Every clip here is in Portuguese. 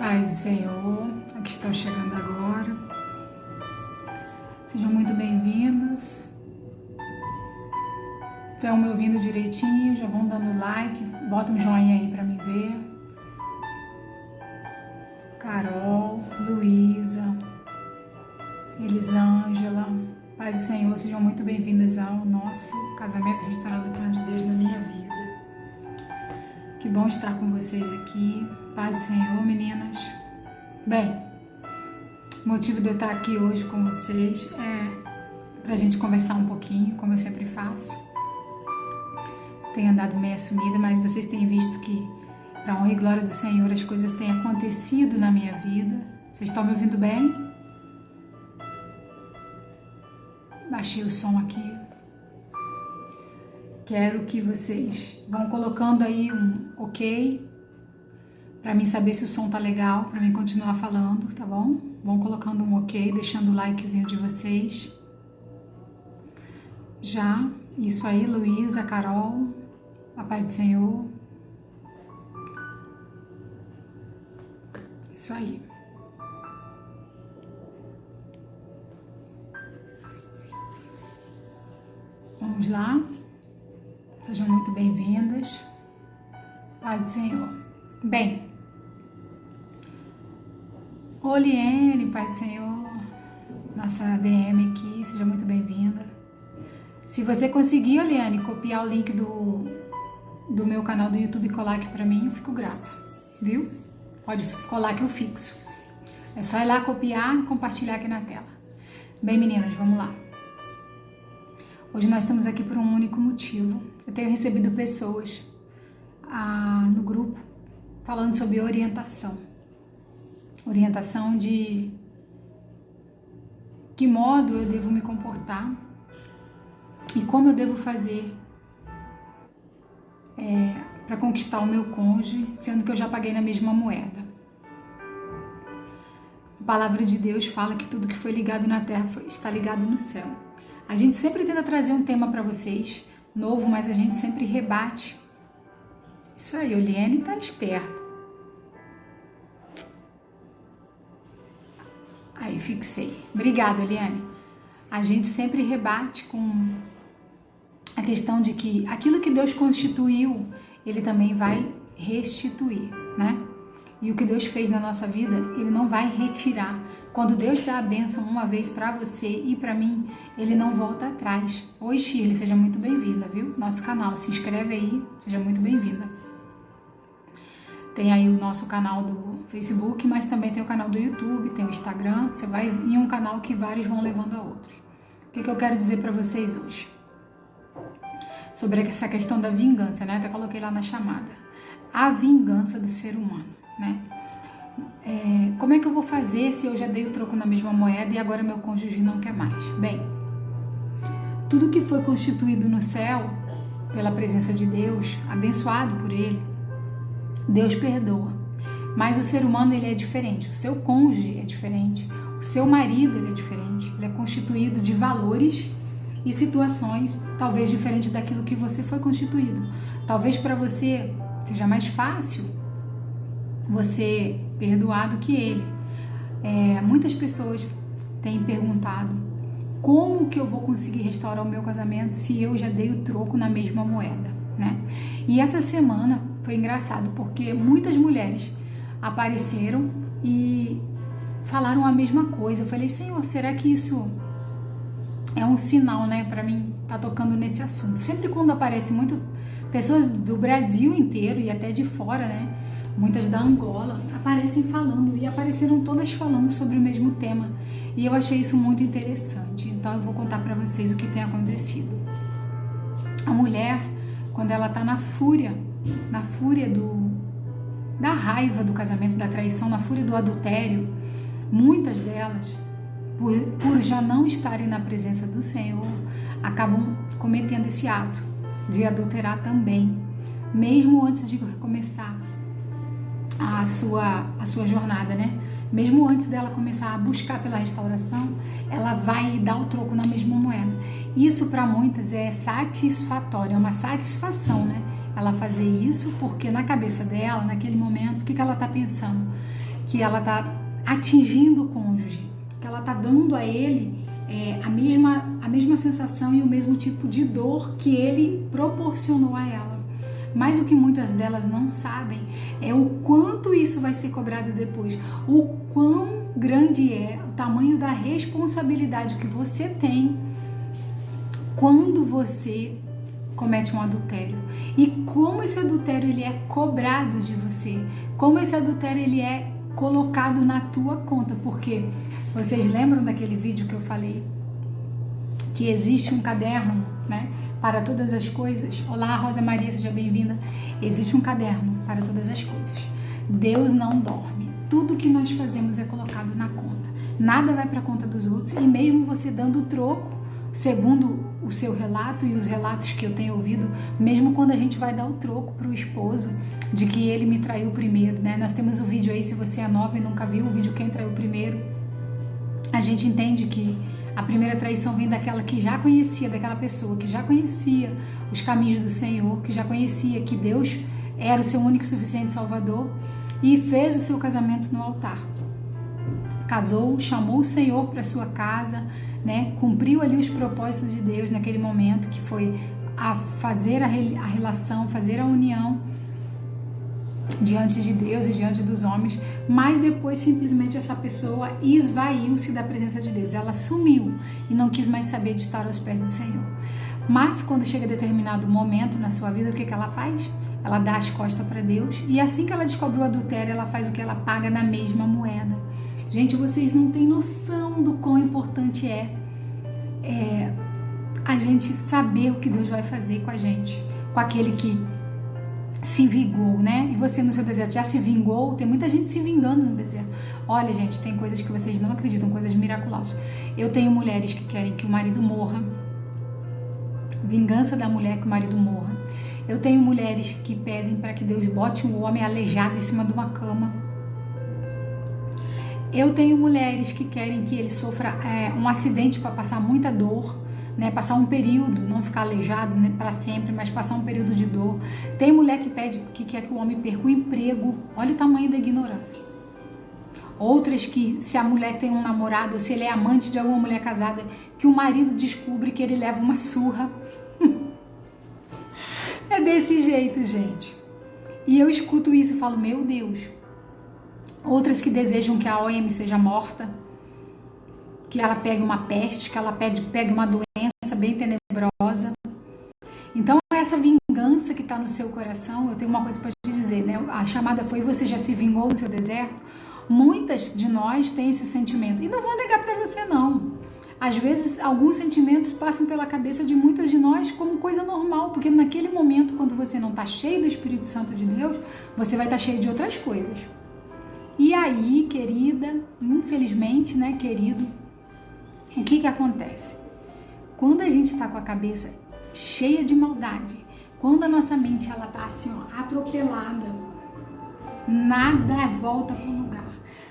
Paz do Senhor, aqui estão chegando agora. Sejam muito bem-vindos. Estão me ouvindo direitinho? Já vão dando like, bota um joinha aí para me ver. Carol, Luísa, Elisângela, Paz do Senhor, sejam muito bem-vindas ao nosso Casamento Restaurado do Plano de Deus na minha vida. Que bom estar com vocês aqui. Paz do Senhor, meninas. Bem, o motivo de eu estar aqui hoje com vocês é pra gente conversar um pouquinho, como eu sempre faço. Tenho andado meio sumida, mas vocês têm visto que, para honra e glória do Senhor, as coisas têm acontecido na minha vida. Vocês estão me ouvindo bem? Baixei o som aqui. Quero que vocês vão colocando aí um ok, para mim saber se o som tá legal, para mim continuar falando, tá bom? Vão colocando um ok, deixando o likezinho de vocês. Já, isso aí, Luísa, Carol, a paz do Senhor. Isso aí. Vamos lá. Sejam muito bem-vindas. Paz do Senhor. Bem, Oliene, Paz do Senhor, nossa DM aqui, seja muito bem-vinda. Se você conseguir, Oliene, copiar o link do meu canal do YouTube e colar aqui pra mim, eu fico grata, viu? Pode colar que eu fixo. É só ir lá copiar e compartilhar aqui na tela. Bem, meninas, vamos lá. Hoje nós estamos aqui por um único motivo. Eu tenho recebido pessoas no grupo falando sobre orientação. Orientação de que modo eu devo me comportar e como eu devo fazer para conquistar o meu cônjuge, sendo que eu já paguei na mesma moeda. A palavra de Deus fala que tudo que foi ligado na terra está ligado no céu. A gente sempre tenta trazer um tema para vocês, novo, mas a gente sempre rebate. Isso aí, Oliene tá esperta. Aí, fixei. Obrigada, Oliene. A gente sempre rebate com a questão de que aquilo que Deus constituiu, Ele também vai restituir, né? E o que Deus fez na nossa vida, Ele não vai retirar. Quando Deus dá a bênção uma vez para você e para mim, Ele não volta atrás. Oi, Shirley, seja muito bem-vinda, viu? Nosso canal, se inscreve aí, seja muito bem-vinda. Tem aí o nosso canal do Facebook, mas também tem o canal do YouTube, tem o Instagram. Você vai em um canal que vários vão levando a outro. O que eu quero dizer para vocês hoje? Sobre essa questão da vingança, né? Até coloquei lá na chamada. A vingança do ser humano, né? Como é que eu vou fazer se eu já dei o troco na mesma moeda e agora meu cônjuge não quer mais? Bem, tudo que foi constituído no céu, pela presença de Deus, abençoado por Ele, Deus perdoa. Mas o ser humano, ele é diferente. O seu cônjuge é diferente. O seu marido, ele é diferente. Ele é constituído de valores e situações talvez diferente daquilo que você foi constituído. Talvez para você seja mais fácil você perdoar do que ele. Muitas pessoas têm perguntado como que eu vou conseguir restaurar o meu casamento se eu já dei o troco na mesma moeda, né? E essa semana foi engraçado porque muitas mulheres apareceram e falaram a mesma coisa. Eu falei, Senhor, será que isso é um sinal, né, para mim tá tocando nesse assunto? Sempre quando aparece muito pessoas do Brasil inteiro e até de fora, né, muitas da Angola, aparecem falando e apareceram todas falando sobre o mesmo tema. E eu achei isso muito interessante. Então eu vou contar para vocês o que tem acontecido. A mulher, quando ela tá na fúria da raiva do casamento, da traição, na fúria do adultério, muitas delas, por já não estarem na presença do Senhor, acabam cometendo esse ato de adulterar também, mesmo antes de começar a sua jornada, né? Mesmo antes dela começar a buscar pela restauração, ela vai dar o troco na mesma moeda. Isso para muitas é satisfatório, é uma satisfação, né? Ela fazer isso porque na cabeça dela, naquele momento, o que ela está pensando? que ela está atingindo o cônjuge, que ela está dando a ele a mesma sensação e o mesmo tipo de dor que ele proporcionou a ela. Mas o que muitas delas não sabem é o quanto isso vai ser cobrado depois, o quão grande é o tamanho da responsabilidade que você tem quando você comete um adultério, e como esse adultério ele é cobrado de você, como esse adultério ele é colocado na tua conta, porque vocês lembram daquele vídeo que eu falei que existe um caderno, né, para todas as coisas? Olá, Rosa Maria, seja bem-vinda. Existe um caderno para todas as coisas. Deus não dorme. Tudo que nós fazemos é colocado na conta. Nada vai para a conta dos outros, e mesmo você dando o troco, segundo o seu relato e os relatos que eu tenho ouvido, mesmo quando a gente vai dar o troco para o esposo de que ele me traiu primeiro, né? Nós temos o vídeo aí, se você é nova e nunca viu o vídeo Quem Traiu Primeiro, a gente entende que a primeira traição vem daquela que já conhecia, daquela pessoa que já conhecia os caminhos do Senhor, que já conhecia que Deus era o seu único e suficiente Salvador e fez o seu casamento no altar. Casou, chamou o Senhor para sua casa, né? Cumpriu ali os propósitos de Deus naquele momento, que foi a fazer a relação, fazer a união diante de Deus e diante dos homens, mas depois simplesmente essa pessoa esvaiu-se da presença de Deus, ela sumiu e não quis mais saber de estar aos pés do Senhor. Mas quando chega determinado momento na sua vida, o que ela faz? Ela dá as costas para Deus, e assim que ela descobre o adultério, ela faz o que? Ela paga na mesma moeda. Gente, vocês não têm noção do quão importante é a gente saber o que Deus vai fazer com a gente, com aquele que se vingou, né? E você no seu deserto já se vingou? Tem muita gente se vingando no deserto. Olha, gente, tem coisas que vocês não acreditam, coisas miraculosas. Eu tenho mulheres que querem que o marido morra, vingança da mulher que o marido morra. Eu tenho mulheres que pedem para que Deus bote um homem aleijado em cima de uma cama. Eu tenho mulheres que querem que ele sofra um acidente para passar muita dor, né? Passar um período, não ficar aleijado, né, para sempre, mas passar um período de dor. Tem mulher que pede, que quer que o homem perca o emprego. Olha o tamanho da ignorância. Outras que, se a mulher tem um namorado, ou se ele é amante de alguma mulher casada, que o marido descobre que ele leva uma surra. É desse jeito, gente. E eu escuto isso e falo, meu Deus. Outras que desejam que a OM seja morta, que ela pegue uma peste, que ela pegue uma doença bem tenebrosa. Então, essa vingança que está no seu coração, eu tenho uma coisa para te dizer, né? A chamada foi: você já se vingou no seu deserto? Muitas de nós têm esse sentimento. E não vou negar para você, não. Às vezes, alguns sentimentos passam pela cabeça de muitas de nós como coisa normal, porque naquele momento, quando você não está cheio do Espírito Santo de Deus, você vai estar cheio de outras coisas. E aí, querida, infelizmente, né, querido, o que acontece? Quando a gente está com a cabeça cheia de maldade, quando a nossa mente ela tá assim, ó, atropelada, nada volta para o lugar,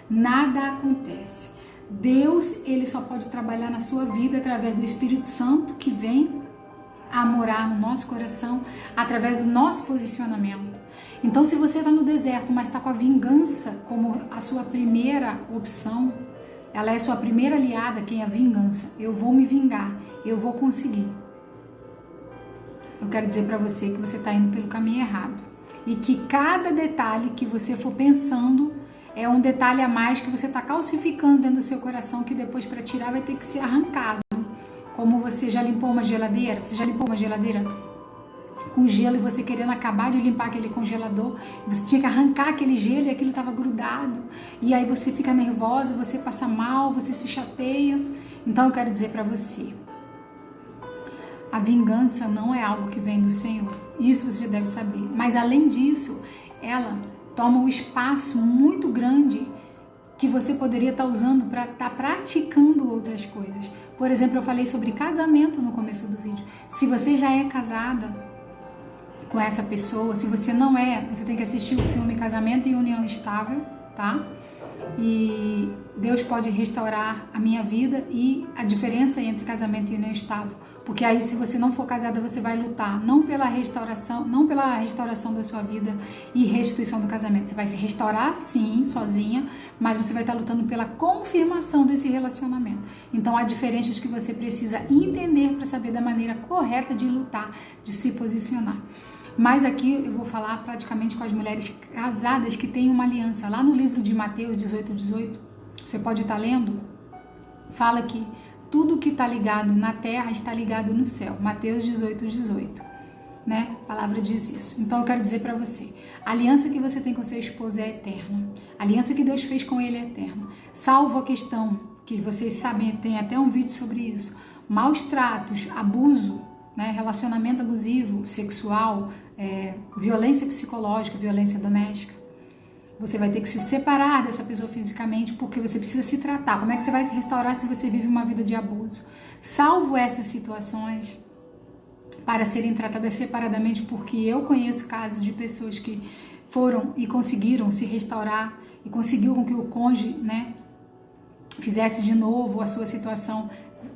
nada acontece. Deus, ele só pode trabalhar na sua vida através do Espírito Santo que vem a morar no nosso coração, através do nosso posicionamento. Então, se você está no deserto, mas está com a vingança como a sua primeira opção, ela é a sua primeira aliada, quem é a vingança. Eu vou me vingar, eu vou conseguir. Eu quero dizer para você que você está indo pelo caminho errado. E que cada detalhe que você for pensando é um detalhe a mais que você está calcificando dentro do seu coração, que depois para tirar vai ter que ser arrancado. Como você já limpou uma geladeira? Você já limpou uma geladeira com gelo e você querendo acabar de limpar aquele congelador, você tinha que arrancar aquele gelo e aquilo estava grudado, e aí você fica nervosa, você passa mal, você se chateia. Então eu quero dizer para você, a vingança não é algo que vem do Senhor, isso você já deve saber, mas além disso, ela toma um espaço muito grande que você poderia estar usando para estar praticando outras coisas. Por exemplo, eu falei sobre casamento no começo do vídeo. Se você já é casada com essa pessoa, se você não é, você tem que assistir o filme Casamento e União Estável, tá? E Deus pode restaurar a minha vida, e a diferença entre casamento e união estável. Porque aí, se você não for casada, você vai lutar não pela restauração da sua vida e restituição do casamento. Você vai se restaurar, sim, sozinha, mas você vai estar lutando pela confirmação desse relacionamento. Então, há diferenças que você precisa entender para saber da maneira correta de lutar, de se posicionar. Mas aqui eu vou falar praticamente com as mulheres casadas que têm uma aliança. Lá no livro de Mateus 18, você pode estar lendo, fala que tudo que está ligado na terra está ligado no céu. Mateus 18, né? A palavra diz isso. Então eu quero dizer para você, a aliança que você tem com seu esposo é eterna. A aliança que Deus fez com ele é eterna. Salvo a questão, que vocês sabem, tem até um vídeo sobre isso, maus tratos, abuso, né? Relacionamento abusivo, sexual, violência psicológica, violência doméstica. Você vai ter que se separar dessa pessoa fisicamente porque você precisa se tratar. Como é que você vai se restaurar se você vive uma vida de abuso? Salvo essas situações para serem tratadas separadamente, porque eu conheço casos de pessoas que foram e conseguiram se restaurar e conseguiu com que o cônjuge, né, fizesse de novo a sua situação,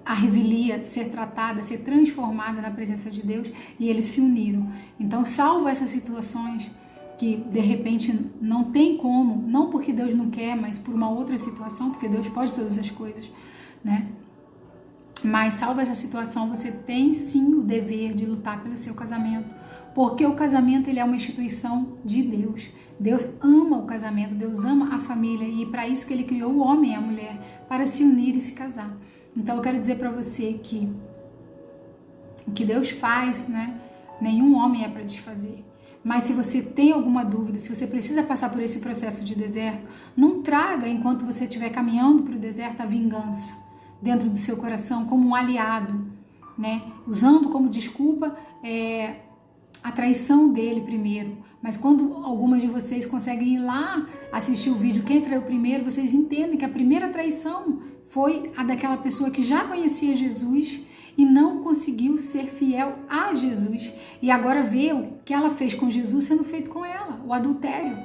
a revelia, ser tratada, ser transformada na presença de Deus, e eles se uniram. Então, salvo essas situações que de repente não tem como, não porque Deus não quer, mas por uma outra situação, porque Deus pode todas as coisas, né? Mas salvo essa situação, você tem sim o dever de lutar pelo seu casamento, porque o casamento ele é uma instituição de Deus. Deus ama o casamento, Deus ama a família, e para isso que ele criou o homem e a mulher, para se unir e se casar. Então eu quero dizer para você que o que Deus faz, né, nenhum homem é para desfazer. Mas se você tem alguma dúvida, se você precisa passar por esse processo de deserto, não traga, enquanto você estiver caminhando para o deserto, a vingança dentro do seu coração como um aliado, né? Usando como desculpa a traição dele primeiro. Mas quando algumas de vocês conseguem ir lá assistir o vídeo Quem Traiu Primeiro, vocês entendem que a primeira traição foi a daquela pessoa que já conhecia Jesus e não conseguiu ser fiel a Jesus. E agora vê o que ela fez com Jesus sendo feito com ela, o adultério.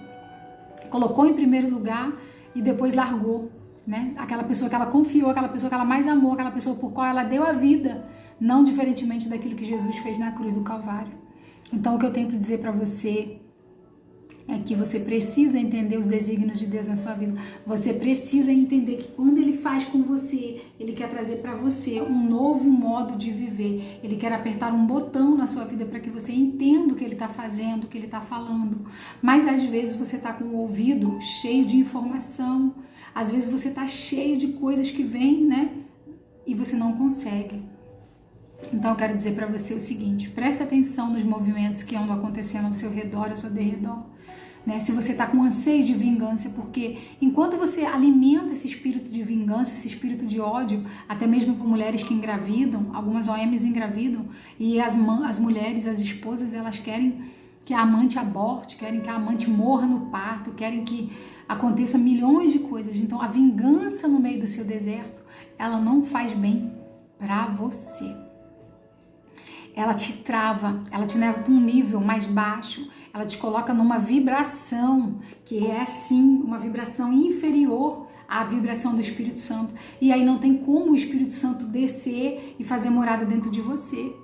Colocou em primeiro lugar e depois largou, né? Aquela pessoa que ela confiou, aquela pessoa que ela mais amou, aquela pessoa por qual ela deu a vida, não diferentemente daquilo que Jesus fez na cruz do Calvário. Então o que eu tenho para dizer para você é que você precisa entender os desígnios de Deus na sua vida. Você precisa entender que quando Ele faz com você, Ele quer trazer para você um novo modo de viver. Ele quer apertar um botão na sua vida para que você entenda o que Ele está fazendo, o que Ele está falando. Mas às vezes você está com o ouvido cheio de informação. Às vezes você está cheio de coisas que vêm, né? E você não consegue. Então eu quero dizer para você o seguinte, preste atenção nos movimentos que andam acontecendo ao seu redor, ao seu derredor. Né? Se você está com anseio de vingança, porque enquanto você alimenta esse espírito de vingança, esse espírito de ódio, até mesmo por mulheres que engravidam, algumas OMs engravidam, e as mulheres, as esposas, elas querem que a amante aborte, querem que a amante morra no parto, querem que aconteça milhões de coisas. Então a vingança no meio do seu deserto, ela não faz bem para você. Ela te trava, ela te leva para um nível mais baixo, ela te coloca numa vibração que é sim uma vibração inferior à vibração do Espírito Santo. E aí não tem como o Espírito Santo descer e fazer morada dentro de você.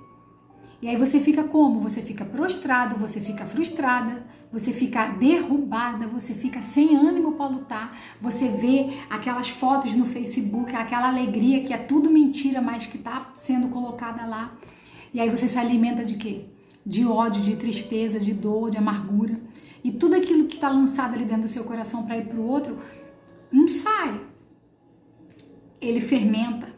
E aí você fica como? Você fica prostrado, você fica frustrada, você fica derrubada, você fica sem ânimo para lutar. Você vê aquelas fotos no Facebook, aquela alegria que é tudo mentira, mas que está sendo colocada lá. E aí você se alimenta de quê? De ódio, de tristeza, de dor, de amargura. E tudo aquilo que está lançado ali dentro do seu coração para ir para o outro, não sai. Ele fermenta.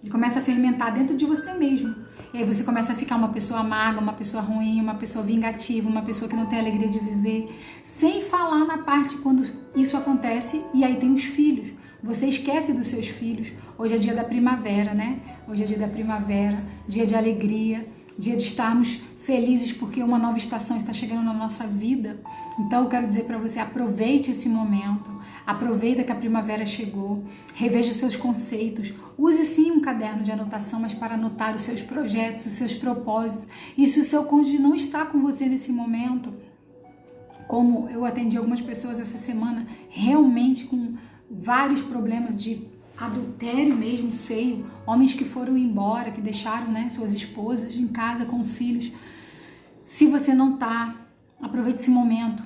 Ele começa a fermentar dentro de você mesmo. E aí você começa a ficar uma pessoa amarga, uma pessoa ruim, uma pessoa vingativa, uma pessoa que não tem alegria de viver. Sem falar na parte quando isso acontece e aí tem os filhos. Você esquece dos seus filhos. Hoje é dia da primavera, né? Hoje é dia da primavera, dia de alegria, dia de estarmos felizes porque uma nova estação está chegando na nossa vida. Então eu quero dizer para você, aproveite esse momento, aproveita que a primavera chegou, reveja os seus conceitos, use sim um caderno de anotação, mas para anotar os seus projetos, os seus propósitos. E se o seu cônjuge não está com você nesse momento, como eu atendi algumas pessoas essa semana, realmente com vários problemas de adultério mesmo, feio, homens que foram embora, que deixaram, né, suas esposas em casa com filhos. Se você não está, aproveite esse momento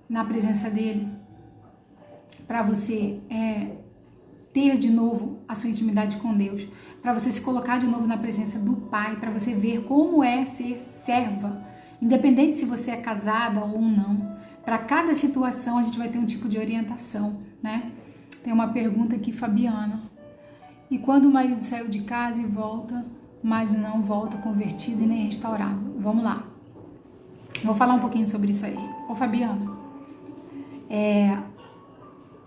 na presença dele para você ter de novo a sua intimidade com Deus, para você se colocar de novo na presença do Pai, para você ver como é ser serva, independente se você é casada ou não. Para cada situação a gente vai ter um tipo de orientação, né? Tem uma pergunta aqui, Fabiana. E quando o marido saiu de casa e volta, mas não volta convertido e nem restaurado? Vamos lá. Vou falar um pouquinho sobre isso aí. Ô Fabiana,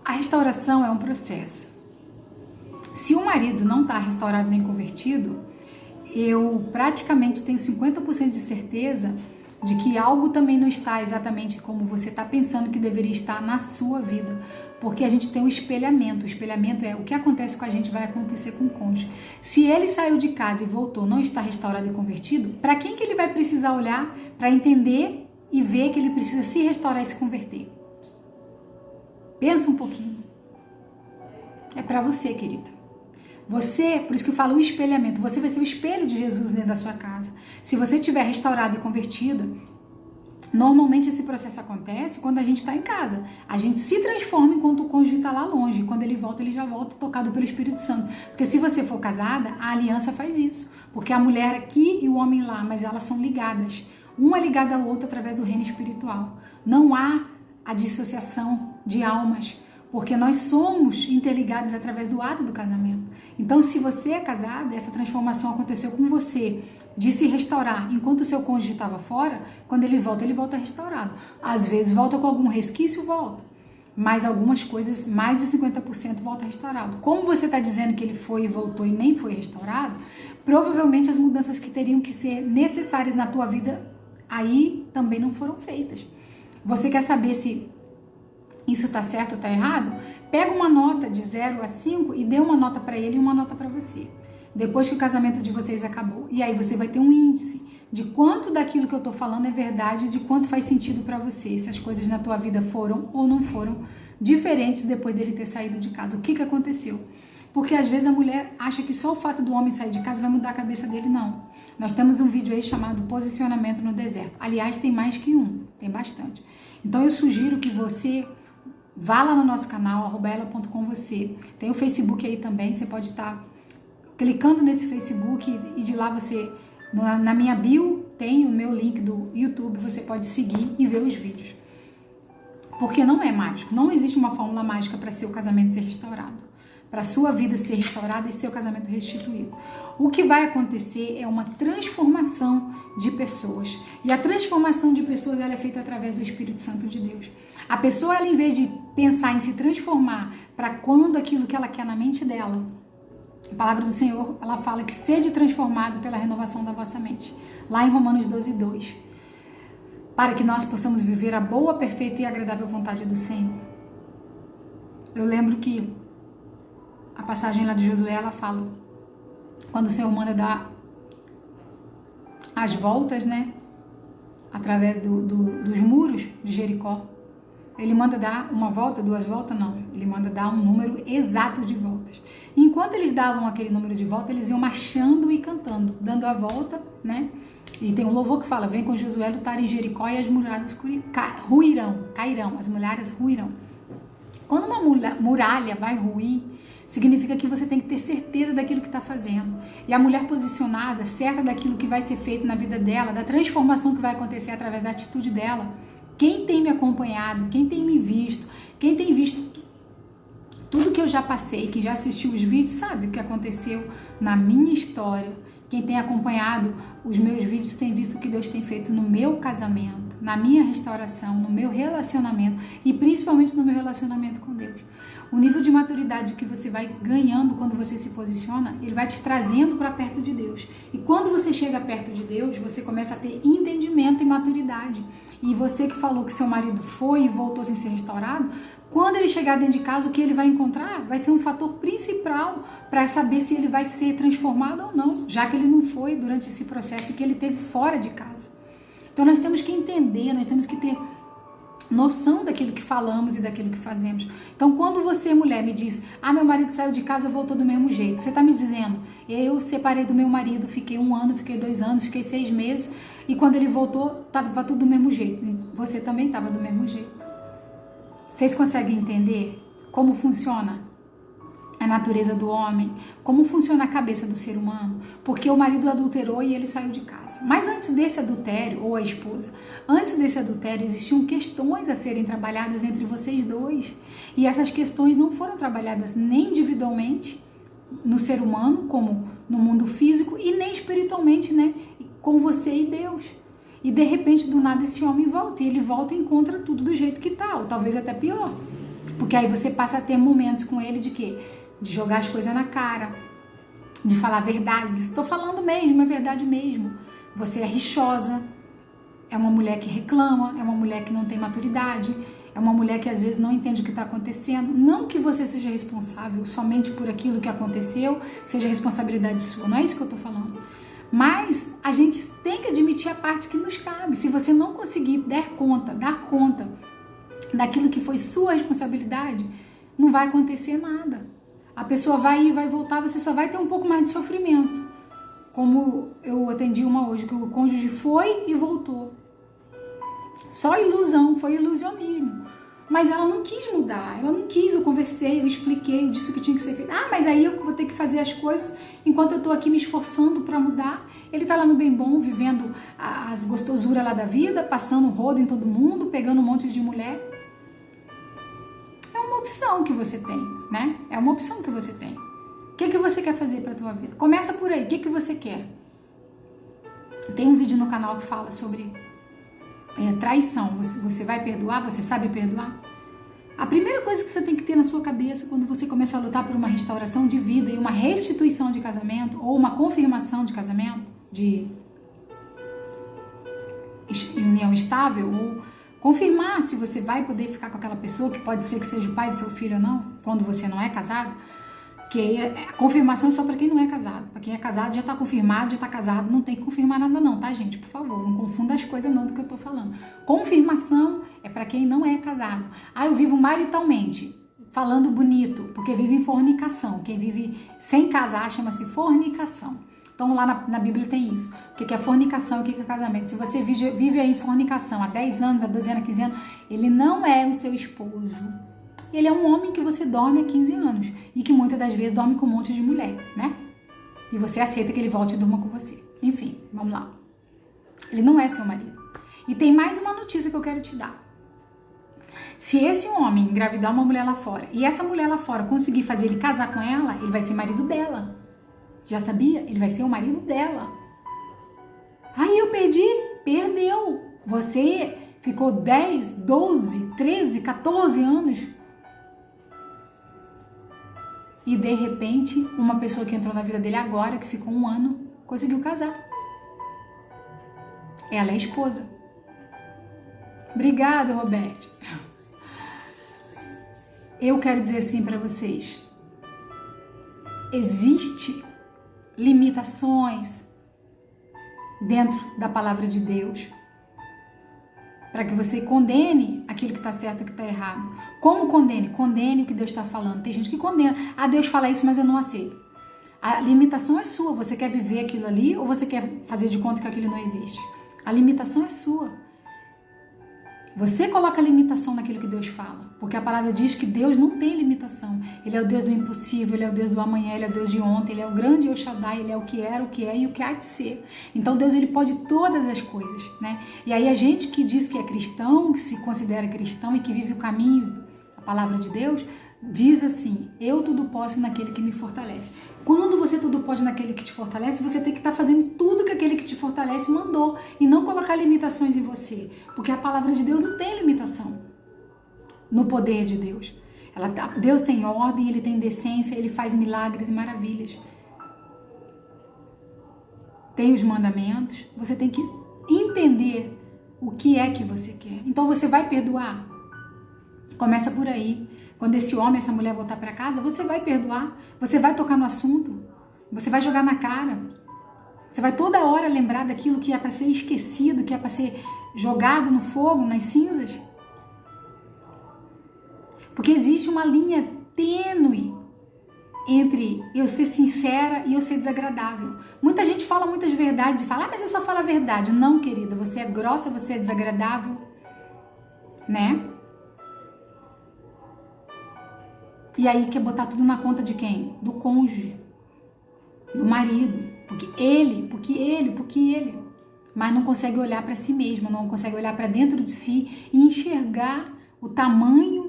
a restauração é um processo. Se o marido não está restaurado nem convertido, eu praticamente tenho 50% de certeza de que algo também não está exatamente como você está pensando que deveria estar na sua vida. Porque a gente tem um espelhamento. O espelhamento é o que acontece com a gente vai acontecer com o cônjuge. Se ele saiu de casa e voltou, não está restaurado e convertido, para quem que ele vai precisar olhar para entender e ver que ele precisa se restaurar e se converter? Pensa um pouquinho. É para você, querida. Você, por isso que eu falo o espelhamento, você vai ser o espelho de Jesus dentro da sua casa. Se você estiver restaurado e convertido, normalmente esse processo acontece quando a gente está em casa. A gente se transforma enquanto o cônjuge está lá longe. Quando ele volta, ele já volta tocado pelo Espírito Santo. Porque se você for casada, a aliança faz isso. Porque a mulher aqui e o homem lá, mas elas são ligadas. Um é ligado ao outro através do reino espiritual. Não há a dissociação de almas, porque nós somos interligados através do ato do casamento. Então, se você é casada, essa transformação aconteceu com você, de se restaurar enquanto o seu cônjuge estava fora, quando ele volta restaurado. Às vezes volta com algum resquício, volta. Mas algumas coisas, mais de 50% volta restaurado. Como você está dizendo que ele foi e voltou e nem foi restaurado, provavelmente as mudanças que teriam que ser necessárias na tua vida, aí também não foram feitas. Você quer saber se isso está certo ou está errado? Pega uma nota de 0 a 5 e dê uma nota para ele e uma nota para você. Depois que o casamento de vocês acabou. E aí você vai ter um índice de quanto daquilo que eu estou falando é verdade, de quanto faz sentido para você, se as coisas na tua vida foram ou não foram diferentes depois dele ter saído de casa. O que aconteceu? Porque às vezes a mulher acha que só o fato do homem sair de casa vai mudar a cabeça dele, não. Nós temos um vídeo aí chamado Posicionamento no Deserto. Aliás, tem mais que um, tem bastante. Então eu sugiro que você vá lá no nosso canal, @ela.com.você. Tem o Facebook aí também, você pode estar clicando nesse Facebook e de lá você, na minha bio, tem o meu link do YouTube, você pode seguir e ver os vídeos. Porque não é mágico, não existe uma fórmula mágica para seu casamento ser restaurado, para a sua vida ser restaurada e seu casamento restituído. O que vai acontecer é uma transformação de pessoas. E a transformação de pessoas ela é feita através do Espírito Santo de Deus. A pessoa, ela, em vez de pensar em se transformar para quando aquilo que ela quer na mente dela, a palavra do Senhor, ela fala que sede transformado pela renovação da vossa mente. Lá em Romanos 12:2. Para que nós possamos viver a boa, perfeita e agradável vontade do Senhor. Eu lembro que a passagem lá de Josué, ela fala, quando o Senhor manda dar as voltas, né, através dos muros de Jericó, ele manda dar uma volta, 2 voltas, não, ele manda dar um número exato de voltas. E enquanto eles davam aquele número de voltas, eles iam marchando e cantando, dando a volta, né, e tem um louvor que fala, vem com Josué lutar em Jericó e as muralhas cairão, as muralhas ruirão. Quando uma muralha vai ruir, significa que você tem que ter certeza daquilo que está fazendo. E a mulher posicionada, certa daquilo que vai ser feito na vida dela, da transformação que vai acontecer através da atitude dela. Quem tem me acompanhado, quem tem me visto, quem tem visto tudo que eu já passei, quem já assistiu os vídeos, sabe o que aconteceu na minha história. Quem tem acompanhado os meus vídeos tem visto o que Deus tem feito no meu casamento, na minha restauração, no meu relacionamento e principalmente no meu relacionamento com Deus. O nível de maturidade que você vai ganhando quando você se posiciona, ele vai te trazendo para perto de Deus. E quando você chega perto de Deus, você começa a ter entendimento e maturidade. E você que falou que seu marido foi e voltou sem ser restaurado, quando ele chegar dentro de casa, o que ele vai encontrar vai ser um fator principal para saber se ele vai ser transformado ou não, já que ele não foi durante esse processo que ele teve fora de casa. Então nós temos que entender, nós temos que ter noção daquilo que falamos e daquilo que fazemos. Então, quando você, mulher, me diz, meu marido saiu de casa, voltou do mesmo jeito, você está me dizendo, eu separei do meu marido, fiquei 1 ano, fiquei 2 anos, fiquei 6 meses, e quando ele voltou, estava tudo do mesmo jeito. Você também estava do mesmo jeito. Vocês conseguem entender como funciona a natureza do homem, como funciona a cabeça do ser humano? Porque o marido adulterou e ele saiu de casa. Mas antes desse adultério, ou a esposa, antes desse adultério existiam questões a serem trabalhadas entre vocês dois. E essas questões não foram trabalhadas nem individualmente no ser humano, como no mundo físico, e nem espiritualmente, né? Com você e Deus. E de repente, do nada, esse homem volta. E ele volta e encontra tudo do jeito que tá, ou talvez até pior. Porque aí você passa a ter momentos com ele de quê? De jogar as coisas na cara, de falar a verdade. Estou falando mesmo, é verdade mesmo. Você é rixosa, é uma mulher que reclama, é uma mulher que não tem maturidade, é uma mulher que às vezes não entende o que está acontecendo. Não que você seja responsável somente por aquilo que aconteceu, seja responsabilidade sua, não é isso que eu estou falando. Mas a gente tem que admitir a parte que nos cabe. Se você não conseguir dar conta daquilo que foi sua responsabilidade, não vai acontecer nada. A pessoa vai ir, vai voltar, você só vai ter um pouco mais de sofrimento. Como eu atendi uma hoje, que o cônjuge foi e voltou. Só ilusão, foi ilusionismo. Mas ela não quis mudar, ela não quis, eu conversei, eu expliquei, eu disse o que tinha que ser feito. Mas aí eu vou ter que fazer as coisas enquanto eu tô aqui me esforçando para mudar. Ele tá lá no bem bom, vivendo as gostosuras lá da vida, passando rodo em todo mundo, pegando um monte de mulher. É uma opção que você tem, né? É uma opção que você tem. O que você quer fazer para a tua vida? Começa por aí, o que você quer? Tem um vídeo no canal que fala sobre traição. Você vai perdoar? Você sabe perdoar? A primeira coisa que você tem que ter na sua cabeça quando você começa a lutar por uma restauração de vida e uma restituição de casamento, ou uma confirmação de casamento, de união estável, ou confirmar se você vai poder ficar com aquela pessoa, que pode ser que seja o pai do seu filho ou não, quando você não é casado, que a confirmação é só para quem não é casado. Para quem é casado já está confirmado, já está casado, não tem que confirmar nada não, tá, gente? Por favor, não confunda as coisas não do que eu tô falando. Confirmação é para quem não é casado. Eu vivo maritalmente, falando bonito, porque vive em fornicação. Quem vive sem casar chama-se fornicação. Então lá na Bíblia tem isso. O que é fornicação e o que é casamento. Se você vive aí em fornicação há 10 anos, há 12 anos, há 15 anos, ele não é o seu esposo. Ele é um homem que você dorme há 15 anos e que muitas das vezes dorme com um monte de mulher, né? E você aceita que ele volte e durma com você. Enfim, vamos lá. Ele não é seu marido. E tem mais uma notícia que eu quero te dar. Se esse homem engravidar uma mulher lá fora e essa mulher lá fora conseguir fazer ele casar com ela, ele vai ser marido dela. Já sabia? Ele vai ser o marido dela. Eu perdi. Perdeu. Você ficou 10, 12, 13, 14 anos. E de repente, uma pessoa que entrou na vida dele agora, que ficou 1 ano, conseguiu casar. Ela é a esposa. Obrigada, Roberto. Eu quero dizer assim para vocês. Existe limitações dentro da palavra de Deus para que você condene aquilo que está certo e o que está errado. Como condene? Condene o que Deus está falando. Tem gente que condena. Deus fala isso, mas eu não aceito. A limitação é sua. Você quer viver aquilo ali ou você quer fazer de conta que aquilo não existe? A limitação é sua. Você coloca a limitação naquilo que Deus fala. Porque a palavra diz que Deus não tem limitação. Ele é o Deus do impossível, Ele é o Deus do amanhã, Ele é o Deus de ontem, Ele é o grande El Shaddai, Ele é o que era, o que é e o que há de ser. Então Deus, Ele pode todas as coisas, né? E aí a gente que diz que é cristão, que se considera cristão e que vive o caminho, a palavra de Deus, diz assim: eu tudo posso naquele que me fortalece. Quando você tudo pode naquele que te fortalece, você tem que estar fazendo tudo que aquele que te fortalece mandou e não colocar limitações em você, porque a palavra de Deus não tem limitação no poder de Deus. Deus tem ordem, Ele tem decência, Ele faz milagres e maravilhas. Tem os mandamentos, você tem que entender o que é que você quer. Então você vai perdoar? Começa por aí. Quando esse homem, essa mulher voltar para casa, você vai perdoar, você vai tocar no assunto, você vai jogar na cara, você vai toda hora lembrar daquilo que é para ser esquecido, que é para ser jogado no fogo, nas cinzas. Porque existe uma linha tênue entre eu ser sincera e eu ser desagradável. Muita gente fala muitas verdades e fala, mas eu só falo a verdade. Não, querida, você é grossa, você é desagradável, né? E aí quer botar tudo na conta de quem? Do cônjuge, do marido. Porque ele. Mas não consegue olhar para si mesmo, não consegue olhar para dentro de si e enxergar o tamanho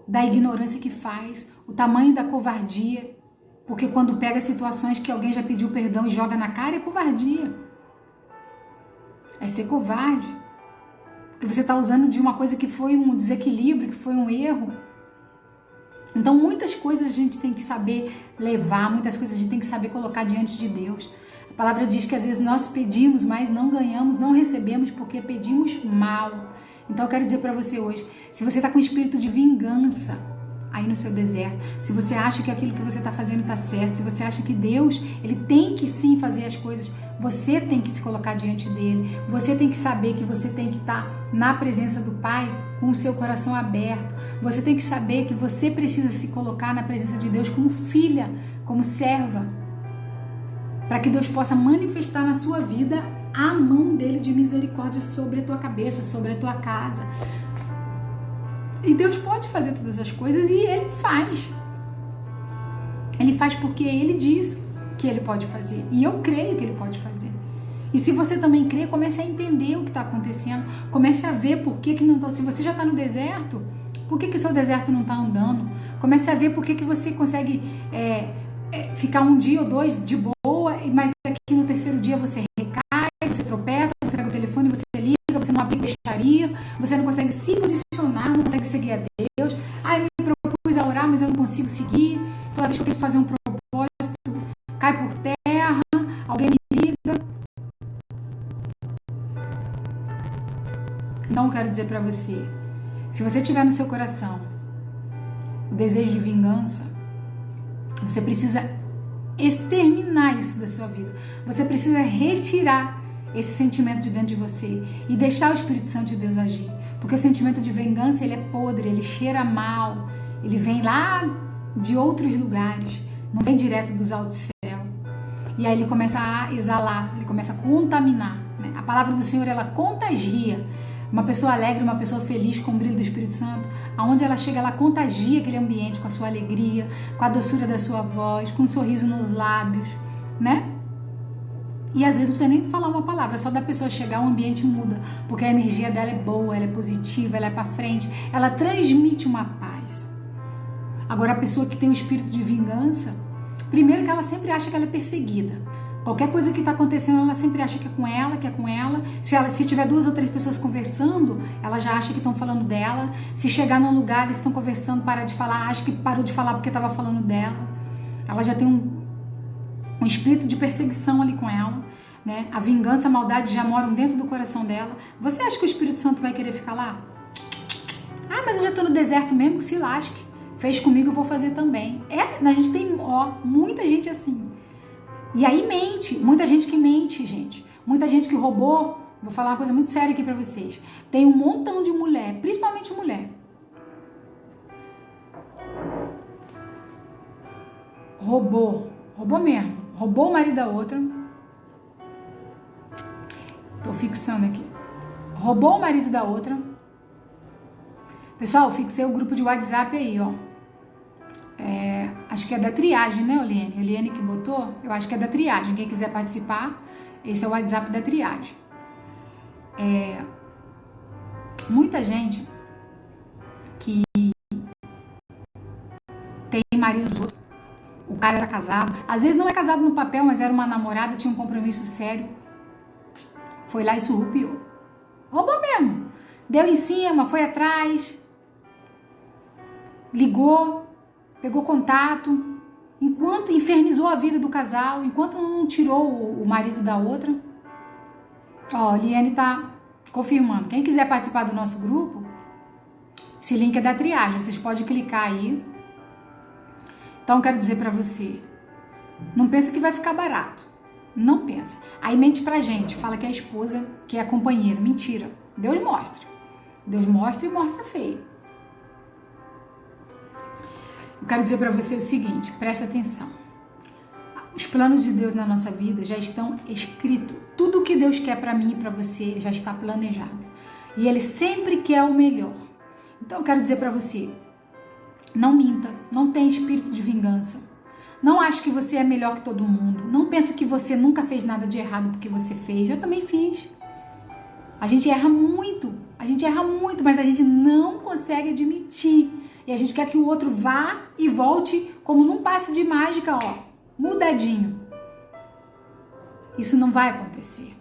da ignorância que faz, o tamanho da covardia, porque quando pega situações que alguém já pediu perdão e joga na cara, é covardia. É ser covarde. Porque você está usando de uma coisa que foi um desequilíbrio, que foi um erro. Então muitas coisas a gente tem que saber levar, muitas coisas a gente tem que saber colocar diante de Deus. A palavra diz que às vezes nós pedimos, mas não ganhamos, não recebemos porque pedimos mal. Então eu quero dizer para você hoje, se você está com espírito de vingança aí no seu deserto, se você acha que aquilo que você está fazendo está certo, se você acha que Deus, ele tem que sim fazer as coisas, você tem que se colocar diante dele, você tem que saber que você tem que estar na presença do Pai com o seu coração aberto, você tem que saber que você precisa se colocar na presença de Deus como filha, como serva, para que Deus possa manifestar na sua vida a mão dele de misericórdia sobre a tua cabeça, sobre a tua casa. E Deus pode fazer todas as coisas e ele faz. Ele faz porque ele diz que ele pode fazer. E eu creio que ele pode fazer. E se você também crê, comece a entender o que está acontecendo. Comece a ver por que não está. Se você já está no deserto, por que o seu deserto não está andando? Comece a ver por que você consegue ficar um dia ou dois de boa, mas aqui no terceiro dia você recai, você tropeça, você pega o telefone, você liga, você não abre deixaria, você não consegue se posicionar, não consegue seguir a Deus. Eu me propus a orar, mas eu não consigo seguir. Toda vez que eu tento fazer um propósito, cai por terra, alguém me liga. Então eu quero dizer para você, se você tiver no seu coração o desejo de vingança, você precisa exterminar isso da sua vida. Você precisa retirar esse sentimento de dentro de você e deixar o Espírito Santo de Deus agir. Porque o sentimento de vingança, ele é podre, ele cheira mal, ele vem lá de outros lugares, não vem direto dos altos céus. E aí ele começa a exalar, ele começa a contaminar, né? A palavra do Senhor, ela contagia. Uma pessoa alegre, uma pessoa feliz com o brilho do Espírito Santo, aonde ela chega, ela contagia aquele ambiente com a sua alegria, com a doçura da sua voz, com um sorriso nos lábios, né? E às vezes não precisa nem falar uma palavra, só da pessoa chegar, o ambiente muda, porque a energia dela é boa, ela é positiva, ela é para frente, ela transmite uma paz. Agora, a pessoa que tem um espírito de vingança, primeiro que ela sempre acha que ela é perseguida. Qualquer coisa que está acontecendo, ela sempre acha que é com ela, que é com ela. Se tiver 2 ou 3 pessoas conversando, ela já acha que estão falando dela. Se chegar num lugar, eles estão conversando, para de falar, acha que parou de falar porque estava falando dela. Ela já tem um espírito de perseguição ali com ela, né? A vingança, a maldade já moram dentro do coração dela. Você acha que o Espírito Santo vai querer ficar lá? Mas eu já estou no deserto mesmo, que se lasque. Fez comigo, eu vou fazer também. A gente tem, muita gente assim. E aí mente, muita gente que mente, gente. Muita gente que roubou. Vou falar uma coisa muito séria aqui pra vocês. Tem um montão de mulher, principalmente mulher. Roubou mesmo. Roubou o marido da outra. Tô fixando aqui. Roubou o marido da outra. Pessoal, fixei o grupo de WhatsApp aí, ó. Acho que é da triagem, né, Oliane? Oliane que botou, eu acho que é da triagem. Quem quiser participar, esse é o WhatsApp da triagem. Muita gente que tem marido dos outros, o cara era casado, às vezes não é casado no papel, mas era uma namorada, tinha um compromisso sério, foi lá e surrupiou. Roubou mesmo. Deu em cima, foi atrás, ligou, pegou contato, enquanto infernizou a vida do casal, enquanto não tirou o marido da outra. Liane tá confirmando. Quem quiser participar do nosso grupo, esse link é da triagem, vocês podem clicar aí. Então, eu quero dizer pra você, não pensa que vai ficar barato. Não pensa. Aí mente pra gente, fala que é a esposa, que é a companheira. Mentira. Deus mostra. Deus mostra e mostra feio. Eu quero dizer para você o seguinte, presta atenção. Os planos de Deus na nossa vida já estão escritos. Tudo o que Deus quer para mim e para você já está planejado. E Ele sempre quer o melhor. Então eu quero dizer para você, não minta, não tenha espírito de vingança. Não ache que você é melhor que todo mundo. Não pense que você nunca fez nada de errado porque você fez. Eu também fiz. A gente erra muito, mas a gente não consegue admitir. E a gente quer que o outro vá e volte como num passe de mágica, ó, mudadinho. Isso não vai acontecer.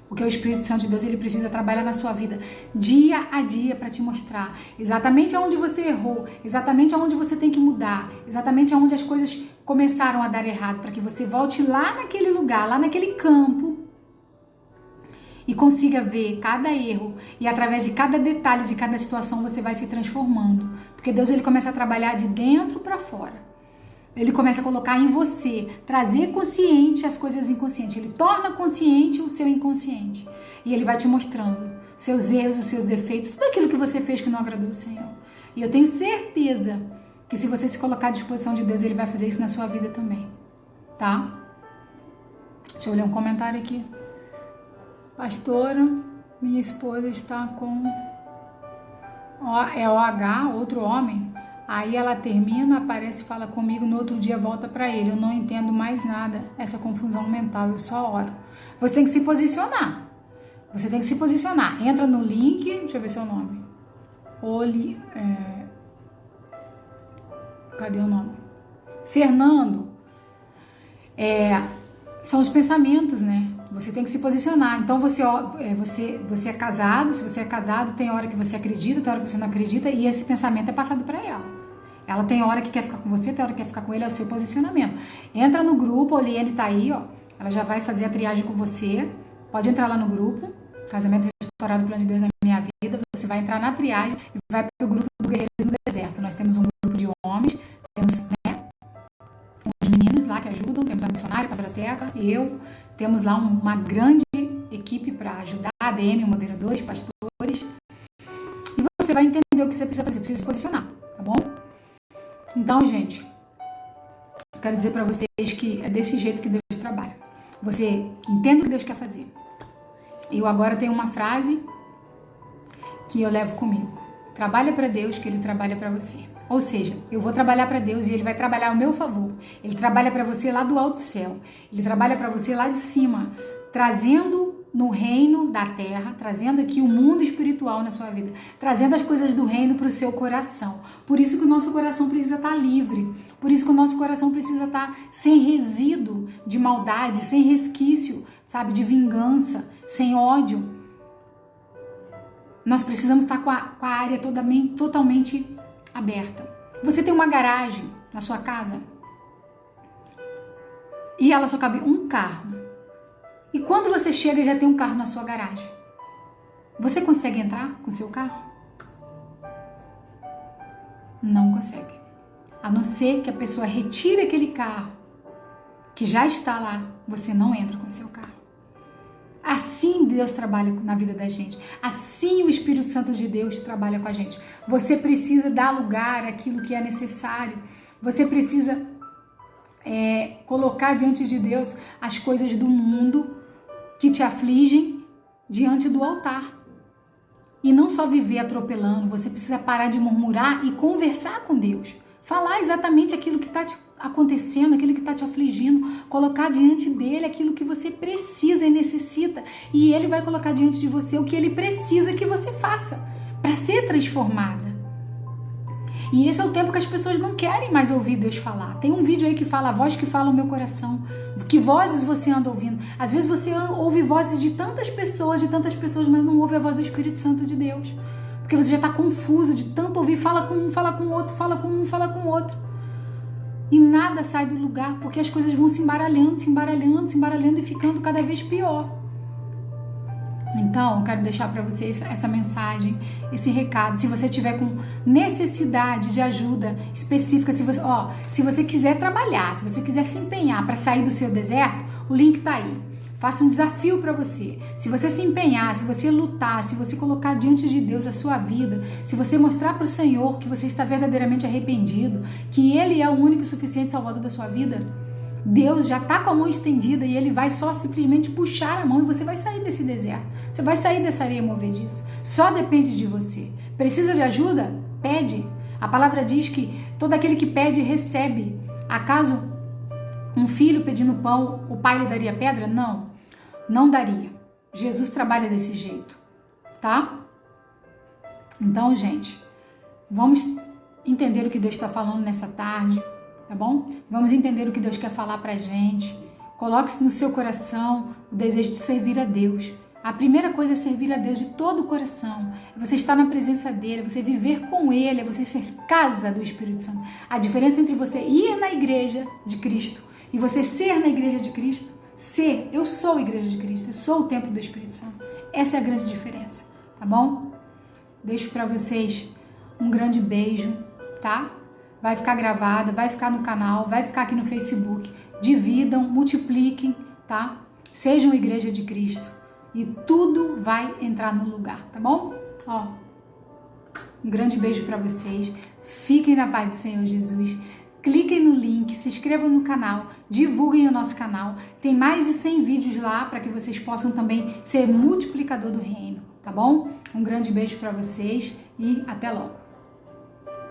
Porque o Espírito Santo de Deus, ele precisa trabalhar na sua vida dia a dia para te mostrar exatamente aonde você errou, exatamente aonde você tem que mudar, exatamente aonde as coisas começaram a dar errado, para que você volte lá naquele lugar, lá naquele campo e consiga ver cada erro e através de cada detalhe, de cada situação, você vai se transformando. Porque Deus, ele começa a trabalhar de dentro para fora. Ele começa a colocar em você, trazer consciente as coisas inconscientes. Ele torna consciente o seu inconsciente. E ele vai te mostrando seus erros, os seus defeitos, tudo aquilo que você fez que não agradou o Senhor. E eu tenho certeza que se você se colocar à disposição de Deus, ele vai fazer isso na sua vida também. Tá? Deixa eu ler um comentário aqui. Pastora, minha esposa está com OH, outro homem. Aí ela termina, aparece, fala comigo, no outro dia volta para ele. Eu não entendo mais nada, essa confusão mental, eu só oro. Você tem que se posicionar. Você tem que se posicionar. Entra no link, deixa eu ver seu nome. Cadê o nome? Fernando. São os pensamentos, né? Você tem que se posicionar. Então você é casado, se você é casado, tem hora que você acredita, tem hora que você não acredita, e esse pensamento é passado para ela. Ela tem hora que quer ficar com você, tem hora que quer ficar com ele, é o seu posicionamento. Entra no grupo, a Oliane tá aí, ó. Ela já vai fazer a triagem com você. Pode entrar lá no grupo, Casamento Restaurado, Plano de Deus na Minha Vida. Você vai entrar na triagem e vai para o grupo do Guerreiros no Deserto. Nós temos um grupo de homens, temos, né, uns meninos lá que ajudam, temos a missionária, a pastora Teca, eu. Temos lá uma grande equipe para ajudar, ADM, moderadores, pastores. E você vai entender o que você precisa fazer, precisa se posicionar, tá bom? Então, gente, eu quero dizer para vocês que é desse jeito que Deus trabalha. Você entende o que Deus quer fazer. Eu agora tenho uma frase que eu levo comigo. Trabalha para Deus, que Ele trabalha para você. Ou seja, eu vou trabalhar para Deus e Ele vai trabalhar ao meu favor. Ele trabalha para você lá do alto céu. Ele trabalha para você lá de cima, trazendo no reino da terra, trazendo aqui o mundo espiritual na sua vida, trazendo as coisas do reino para o seu coração. Por isso que o nosso coração precisa estar livre. Por isso que o nosso coração precisa estar sem resíduo de maldade, sem resquício, sabe, de vingança, sem ódio. Nós precisamos estar com a área totalmente aberta. Você tem uma garagem na sua casa e ela só cabe um carro. E quando você chega, já tem um carro na sua garagem. Você consegue entrar com o seu carro? Não consegue. A não ser que a pessoa retire aquele carro que já está lá, você não entra com o seu carro. Assim Deus trabalha na vida da gente. Assim o Espírito Santo de Deus trabalha com a gente. Você precisa dar lugar àquilo que é necessário. Você precisa colocar diante de Deus as coisas do mundo que te afligem diante do altar. E não só viver atropelando. Você precisa parar de murmurar e conversar com Deus. Falar exatamente aquilo que está te acontecendo, aquilo que está te afligindo, colocar diante dele aquilo que você precisa e necessita, e ele vai colocar diante de você o que ele precisa que você faça para ser transformada. E esse é o tempo que as pessoas não querem mais ouvir Deus falar. Tem um vídeo aí que fala: a voz que fala o meu coração. Que vozes você anda ouvindo? Às vezes você ouve vozes de tantas pessoas, mas não ouve a voz do Espírito Santo de Deus, porque você já está confuso de tanto ouvir. Fala com um, fala com o outro, fala com um, fala com o outro. E nada sai do lugar, porque as coisas vão se embaralhando e ficando cada vez pior. Então, eu quero deixar para vocês essa mensagem, esse recado. Se você tiver com necessidade de ajuda específica, se você quiser trabalhar, se você quiser se empenhar para sair do seu deserto, o link tá aí. Faço um desafio para você. Se você se empenhar, se você lutar, se você colocar diante de Deus a sua vida, se você mostrar para o Senhor que você está verdadeiramente arrependido, que Ele é o único e suficiente salvador da sua vida, Deus já está com a mão estendida e Ele vai só simplesmente puxar a mão e você vai sair desse deserto. Você vai sair dessa areia movediça. Só depende de você. Precisa de ajuda? Pede. A palavra diz que todo aquele que pede, recebe. Acaso um filho pedindo pão, o pai lhe daria pedra? Não. Não daria. Jesus trabalha desse jeito, tá? Então, gente, vamos entender o que Deus está falando nessa tarde, tá bom? Vamos entender o que Deus quer falar pra gente. Coloque no seu coração o desejo de servir a Deus. A primeira coisa é servir a Deus de todo o coração. É você estar na presença dEle, é você viver com Ele, é você ser casa do Espírito Santo. A diferença entre você ir na igreja de Cristo e você ser na igreja de Cristo, eu sou a igreja de Cristo, eu sou o templo do Espírito Santo. Essa é a grande diferença, tá bom? Deixo pra vocês um grande beijo, tá? Vai ficar gravada, vai ficar no canal, vai ficar aqui no Facebook. Dividam, multipliquem, tá? Sejam igreja de Cristo e tudo vai entrar no lugar, tá bom? Ó, um grande beijo pra vocês. Fiquem na paz do Senhor Jesus. Cliquem no link, se inscrevam no canal, divulguem o nosso canal. Tem mais de 100 vídeos lá para que vocês possam também ser multiplicador do reino, tá bom? Um grande beijo para vocês e até logo.